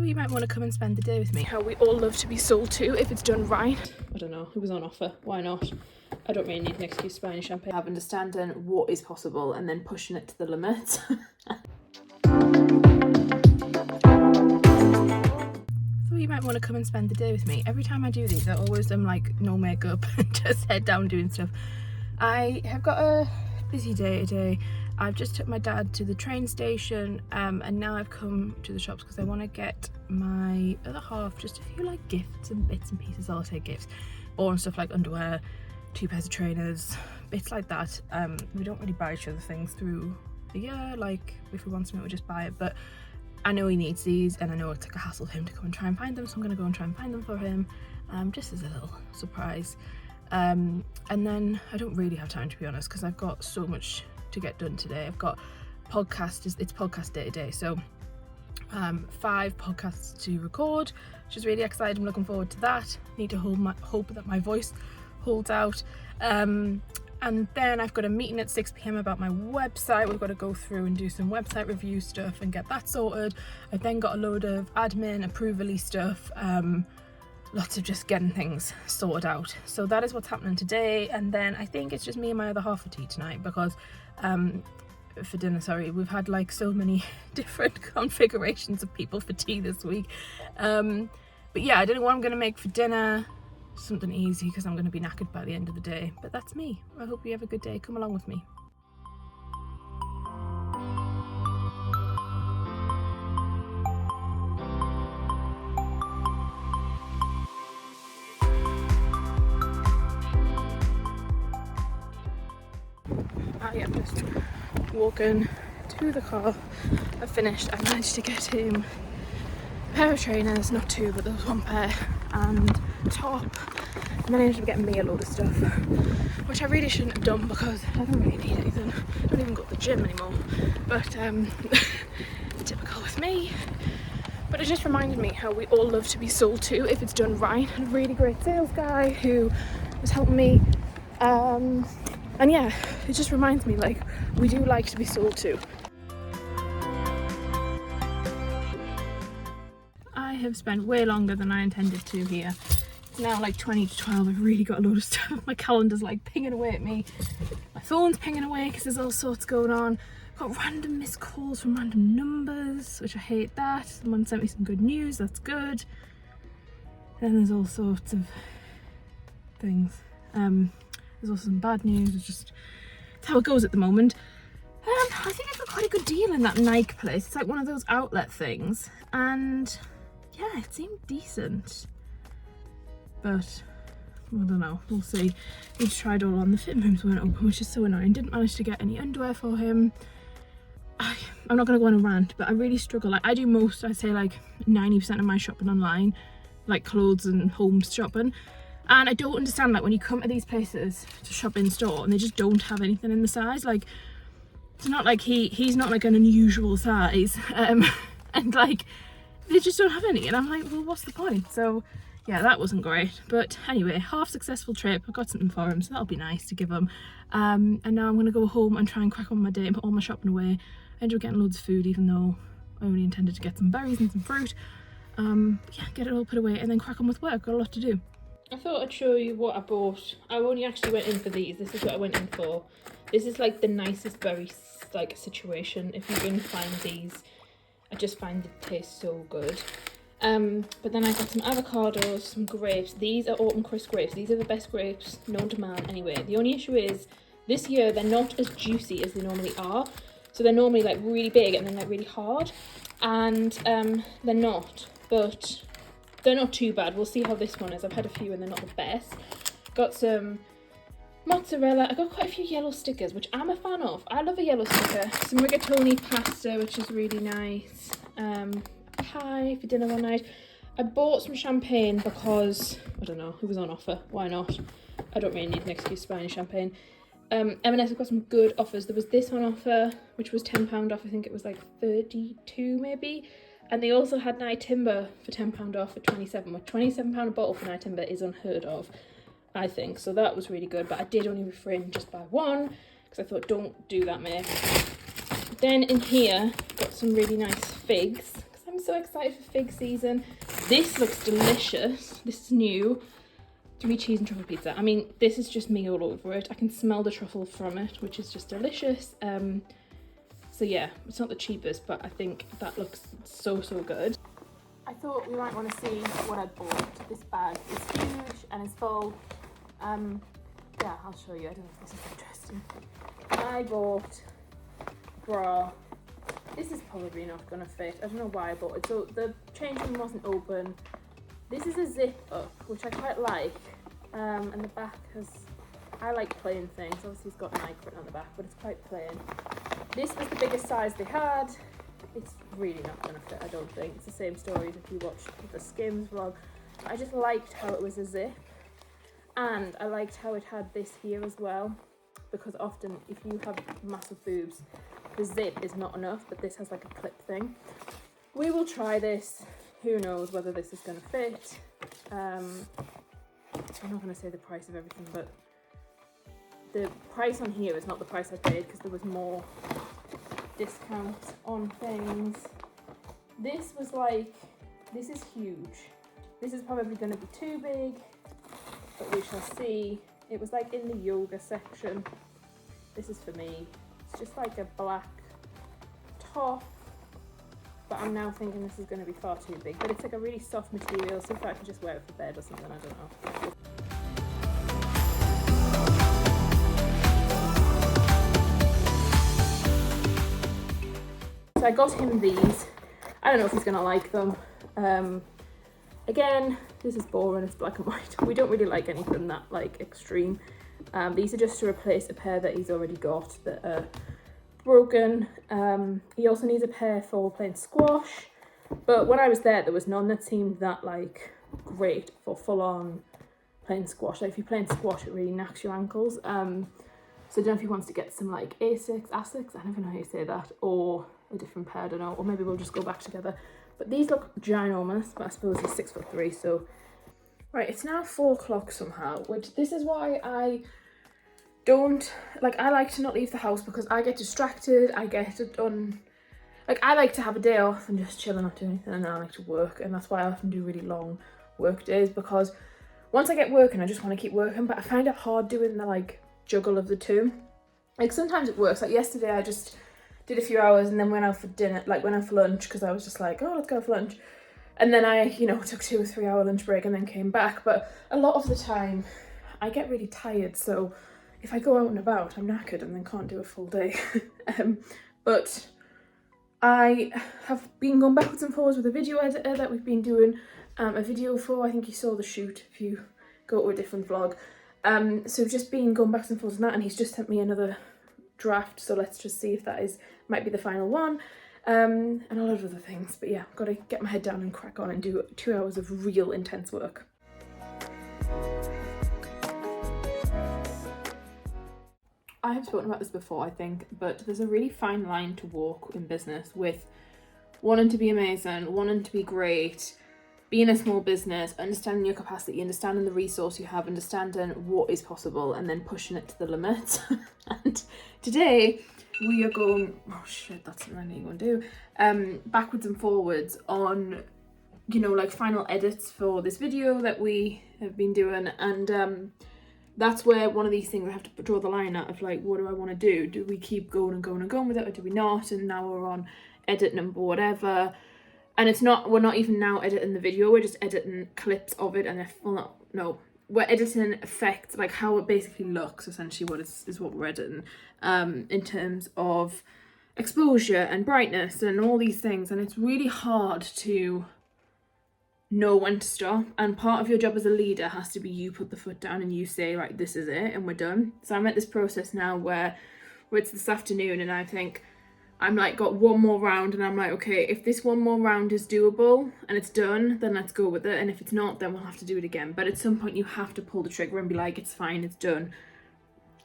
thought you might want to come and spend the day with me. How we all love to be sold to if it's done right. I don't know, it was on offer, why not? I don't really need an excuse to buy any champagne. Have understanding what is possible and then pushing it to the limit. You might want to come and spend the day with me. Every time I do these, I always am like no makeup and just head down doing stuff. I have got a busy day today. I've just took my dad to the train station and now I've come to the shops because I want to get my other half just a few like gifts and bits and pieces. I'll take gifts or stuff like underwear, 2 pairs of trainers, bits like that. We don't really buy each other things through the year. Like if we want something, we just buy it, but I know he needs these and I know it's like a hassle for him to come and try and find them, so I'm going to go and try and find them for him, just as a little surprise. And then I don't really have time, to be honest, because I've got so much to get done today. I've got it's podcast day today, so 5 podcasts to record, which is really exciting. I'm looking forward to that. Need to hope that my voice holds out. And then I've got a meeting at 6 p.m. about my website. We've got to go through and do some website review stuff and get that sorted. I've then got a load of admin, approval-y stuff, lots of just getting things sorted out. So that is what's happening today. And then I think it's just me and my other half for tea tonight because, for dinner, sorry, we've had like so many different configurations of people for tea this week. But yeah, I don't know what I'm going to make for dinner. Something easy because I'm going to be knackered by the end of the day, but that's me. I hope you have a good day. Come along with me. I am just walking to the car. I've finished. I managed to get him a pair of trainers, not 2 but there was 1 pair, and top, and then I ended up getting me a load of stuff, which I really shouldn't have done because I don't really need anything. I don't even go to the gym anymore, but typical with me. But it just reminded me how we all love to be sold to if it's done right. And a really great sales guy who was helping me, and yeah, it just reminds me like we do like to be sold to. I have spent way longer than I intended to here. It's now like 20 to 12. I've really got a load of stuff. My calendar's like pinging away at me. My phone's pinging away because there's all sorts going on. Got random missed calls from random numbers, which I hate that. Someone sent me some good news, that's good. Then there's all sorts of things. There's also some bad news. It's just it's how it goes at the moment. I think I got quite a good deal in that Nike place. It's like one of those outlet things, and yeah, it seemed decent, but I don't know, we'll see. He's tried all on, the fitting rooms weren't open, which is so annoying. Didn't manage to get any underwear for him. I'm not going to go on a rant, but I really struggle. Like I do most, I'd say like 90% of my shopping online, like clothes and home shopping, and I don't understand like when you come to these places to shop in store and they just don't have anything in the size. Like it's not like he's not like an unusual size, and like they just don't have any, and I'm like, well, what's the point? So yeah, that wasn't great, but anyway, half successful trip. I got something for him, so that'll be nice to give him. And now I'm gonna go home and try and crack on with my day and put all my shopping away. I ended up getting loads of food, even though I only intended to get some berries and some fruit. Yeah, get it all put away and then crack on with work. Got a lot to do. I thought I'd show you what I bought. I only actually went in for these. This is what I went in for. This is like the nicest berry like situation. If you can find these, I just find the taste so good. But then I got some avocados, some grapes. These are autumn crisp grapes. These are the best grapes known to man anyway. The only issue is this year they're not as juicy as they normally are. So they're normally like really big and then like really hard, and they're not, but they're not too bad. We'll see how this one is. I've had a few and they're not the best. Got some mozzarella. I got quite a few yellow stickers, which I'm a fan of. I love a yellow sticker. Some rigatoni pasta, which is really nice. Pie for dinner one night. I bought some champagne because, I don't know, it was on offer. Why not? I don't really need an excuse to buy any champagne. M&S have got some good offers. There was this on offer, which was £10 off. I think it was like 32 maybe. And they also had Night Timber for £10 off at 27, which £27 a bottle for Night Timber is unheard of, I think. So that was really good, but I did only refrain just by one because I thought, don't do that, mate. Then in here, got some really nice figs because I'm so excited for fig season. This looks delicious. This is new. 3 cheese and truffle pizza. I mean, this is just me all over it. I can smell the truffle from it, which is just delicious. So yeah, it's not the cheapest, but I think that looks so good. I thought we might want to see what I bought. This bag is huge and it's full. Yeah, I'll show you. I don't know if this is interesting. I bought bra. This is probably not gonna fit. I don't know why I bought it. So the change room wasn't open. This is a zip up, which I quite like. And the back has, I like plain things. Obviously it's got Nike written on the back, but it's quite plain. This was the biggest size they had. It's really not gonna fit, I don't think. It's the same story as if you watched the Skims vlog. I just liked how it was a zip. And I liked how it had this here as well. Because often if you have massive boobs, the zip is not enough, but this has like a clip thing. We will try this. Who knows whether this is going to fit. I'm not going to say the price of everything, but the price on here is not the price I paid because there was more discount on things. This was like, this is huge. This is probably going to be too big, but we shall see. It was like in the yoga section. This is for me. It's just like a black top, but I'm now thinking this is going to be far too big. But it's like a really soft material, so if I can just wear it for bed or something, I don't know. So I got him these. I don't know if he's going to like them. Again, this is boring, it's black and white. We don't really like anything that like extreme. These are just to replace a pair that he's already got that are broken. He also needs a pair for playing squash, but when I was there was none that seemed that like great for full-on playing squash. Like if you're playing squash, it really knacks your ankles. So I don't know if he wants to get some like Asics, I never know how you say that, or a different pair, I don't know, or maybe we'll just go back together. But these look ginormous, but I suppose he's 6'3", so. Right, it's now 4 o'clock somehow, which this is why I don't, like, I like to not leave the house because I get distracted, I get it done. Like, I like to have a day off and just chill and not do anything, and then I like to work, and that's why I often do really long work days, because once I get working, I just want to keep working, but I find it hard doing the, like, juggle of the two. Like, sometimes it works. Like, yesterday I just did a few hours and then went out for dinner, like, went out for lunch, because I was just like, oh, let's go for lunch. And then I, you know, took 2 or 3 hour lunch break and then came back. But a lot of the time I get really tired, so if I go out and about, I'm knackered and then can't do a full day. But I have been going backwards and forwards with a video editor that we've been doing a video for. I think you saw the shoot if you go to a different vlog. So we've just been going backwards and forwards on that, and he's just sent me another draft, so let's just see if that might be the final one. And a lot of other things, but yeah, I've got to get my head down and crack on and do 2 hours of real intense work. I have spoken about this before, I think, but there's a really fine line to walk in business with wanting to be amazing, wanting to be great, being a small business, understanding your capacity, understanding the resource you have, understanding what is possible, and then pushing it to the limit. And today we are going, oh shit, that's something I need to go and do, backwards and forwards on, you know, like final edits for this video that we have been doing, and that's where one of these things I have to draw the line out of, like, what do I want to do? Do we keep going and going and going with it, or do we not? And now we're on edit number whatever, and it's not, we're not even now editing the video, we're just editing clips of it, and if, well, no, we're editing effects, like how it basically looks, essentially what is what we're editing, in terms of exposure and brightness and all these things, and it's really hard to know when to stop, and part of your job as a leader has to be you put the foot down and you say, right, this is it and we're done. So I'm at this process now where it's this afternoon and I think I'm like got one more round, and I'm like, okay, if this one more round is doable and it's done, then let's go with it, and if it's not, then we'll have to do it again. But at some point you have to pull the trigger and be like, it's fine, it's done,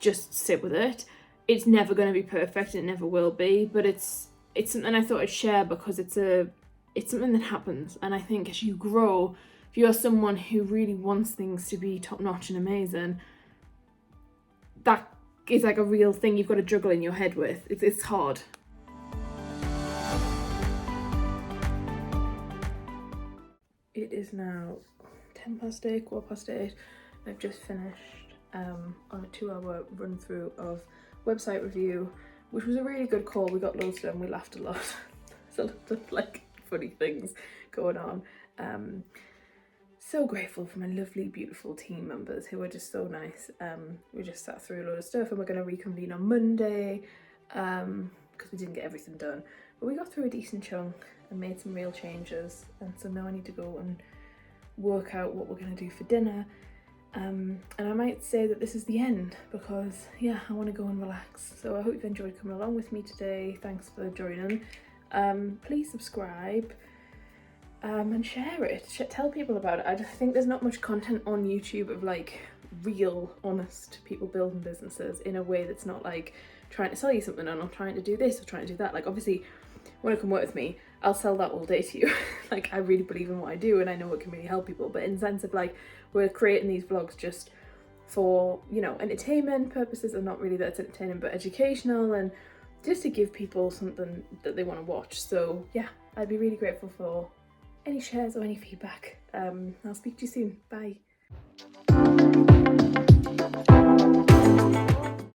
just sit with it. It's never going to be perfect, it never will be, but it's something I thought I'd share because it's something that happens. And I think as you grow, if you're someone who really wants things to be top-notch and amazing, that is like a real thing you've got to juggle in your head with. It's hard. It is now 8:10, 8:15. I've just finished on a 2-hour run through of website review, which was a really good call. We got loads done, we laughed a lot. There's a lot of like funny things going on. So grateful for my lovely, beautiful team members who are just so nice. We just sat through a lot of stuff, and we're going to reconvene on Monday because we didn't get everything done. But we got through a decent chunk and made some real changes, and so now I need to go and work out what we're going to do for dinner. And I might say that this is the end because, yeah, I want to go and relax. So I hope you've enjoyed coming along with me today. Thanks for joining. Please subscribe. And share it, tell people about it. I just think there's not much content on YouTube of like real, honest people building businesses in a way that's not like trying to sell you something and I'm trying to do this or trying to do that. Like obviously, when you come work with me, I'll sell that all day to you. Like I really believe in what I do and I know it can really help people, but in the sense of like we're creating these vlogs just for, you know, entertainment purposes, and not really that it's entertaining but educational and just to give people something that they want to watch. So yeah, I'd be really grateful for any shares or any feedback. I'll speak to you soon. Bye.